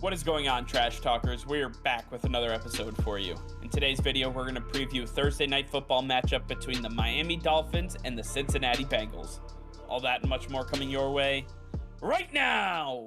What is going on, Trash Talkers? We are back with another episode for you. In today's video, we're going to preview Thursday night football matchup between the Miami Dolphins and the Cincinnati Bengals. All that and much more coming your way right now!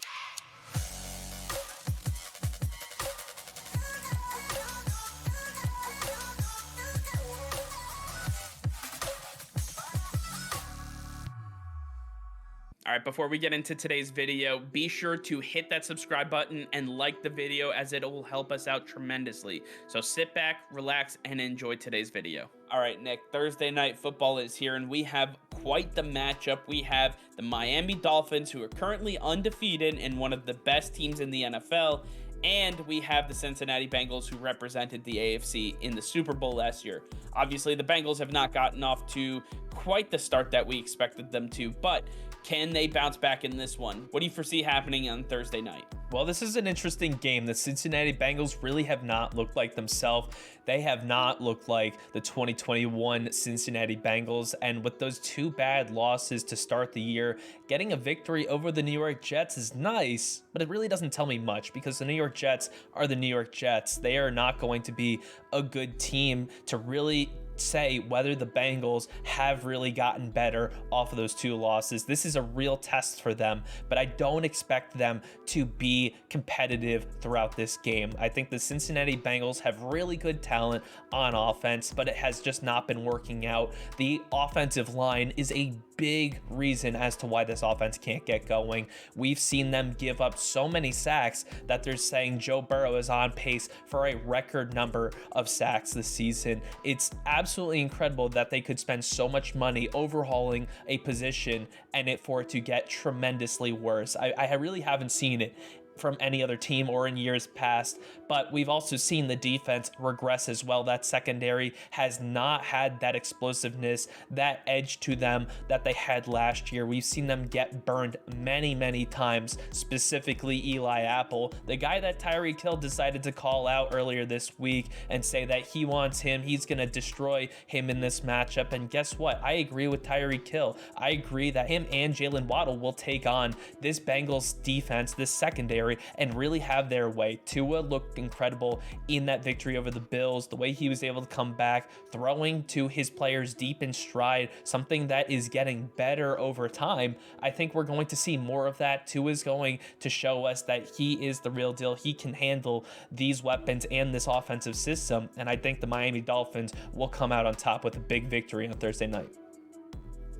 All right, before we get into today's video, be sure to hit that subscribe button and like the video as it will help us out tremendously. So sit back, relax, and enjoy today's video. All right, Nick, Thursday night football is here, and we have quite the matchup. We have the Miami Dolphins, who are currently undefeated and one of the best teams in the NFL, and we have the Cincinnati Bengals, who represented the AFC in the Super Bowl last year. Obviously, the Bengals have not gotten off to quite the start that we expected them to, but can they bounce back in this one? What do you foresee happening on Thursday night? Well, this is an interesting game. The Cincinnati Bengals really have not looked like themselves. They have not looked like the 2021 Cincinnati Bengals. And with those two bad losses to start the year, getting a victory over the New York Jets is nice, but it really doesn't tell me much because the New York Jets are the New York Jets. They are not going to be a good team to really say whether the Bengals have really gotten better off of those two losses. This is a real test for them, but I don't expect them to be competitive throughout this game. I think the Cincinnati Bengals have really good talent on offense, but it has just not been working out. The offensive line is a big reason as to why this offense can't get going. We've seen them give up so many sacks that they're saying Joe Burrow is on pace for a record number of sacks this season. It's absolutely incredible that they could spend so much money overhauling a position and for it to get tremendously worse. I really haven't seen it from any other team or in years past, but we've also seen the defense regress as well. That secondary has not had that explosiveness, that edge to them that they had last year. We've seen them get burned many times, specifically Eli Apple, the guy that Tyreek Hill decided to call out earlier this week and say that he wants him, he's going to destroy him in this matchup. And guess what? I agree with Tyreek Hill. I agree that him and Jaylen Waddle will take on this Bengals defense, this secondary, and really have their way. Tua looked incredible in that victory over the Bills, the way he was able to come back, throwing to his players deep in stride, something that is getting better over time. I think we're going to see more of that. Tua is going to show us that he is the real deal. He can handle these weapons and this offensive system, and I think the Miami Dolphins will come out on top with a big victory on Thursday night.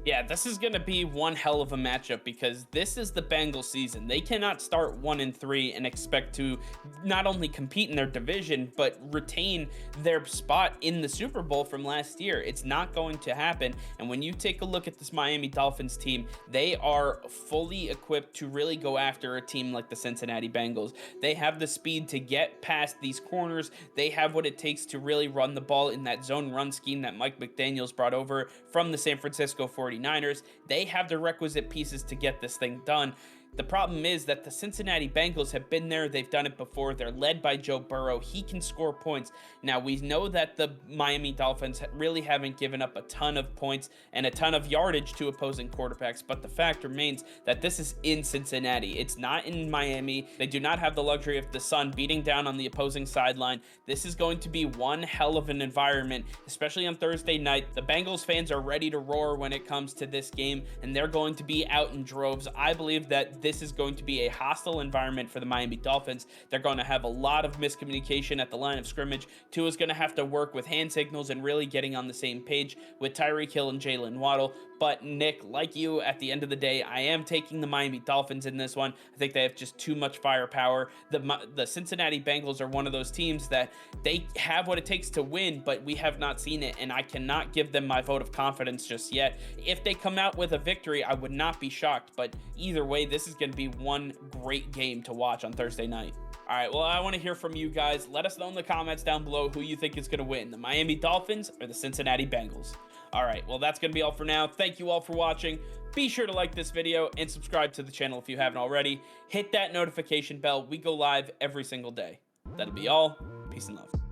Yeah, this is going to be one hell of a matchup because this is the Bengals season. They cannot start 1-3 and expect to not only compete in their division, but retain their spot in the Super Bowl from last year. It's not going to happen. And when you take a look at this Miami Dolphins team, they are fully equipped to really go after a team like the Cincinnati Bengals. They have the speed to get past these corners. They have what it takes to really run the ball in that zone run scheme that Mike McDaniels brought over from the San Francisco 49ers. They have the requisite pieces to get this thing done. The problem is that the Cincinnati Bengals have been there. They've done it before. They're led by Joe Burrow. He can score points. Now, we know that the Miami Dolphins really haven't given up a ton of points and a ton of yardage to opposing quarterbacks, but the fact remains that this is in Cincinnati. It's not in Miami. They do not have the luxury of the sun beating down on the opposing sideline. This is going to be one hell of an environment, especially on Thursday night. The Bengals fans are ready to roar when it comes to this game, and they're going to be out in droves. I believe that this is going to be a hostile environment for the Miami Dolphins. They're going to have a lot of miscommunication at the line of scrimmage. Tua's going to have to work with hand signals and really getting on the same page with Tyreek Hill and Jaylen Waddle. But Nick, like you, at the end of the day, I am taking the Miami Dolphins in this one. I think they have just too much firepower. The Cincinnati Bengals are one of those teams that they have what it takes to win, but we have not seen it, and I cannot give them my vote of confidence just yet. If they come out with a victory, I would not be shocked, but either way, this is going to be one great game to watch on Thursday night. All right, well, I want to hear from you guys. Let us know in the comments down below who you think is going to win, the Miami Dolphins or the Cincinnati Bengals. All right, well, that's going to be all for now. Thank you all for watching. Be sure to like this video and subscribe to the channel if you haven't already. Hit that notification bell. We go live every single day. That'll be all. Peace and love.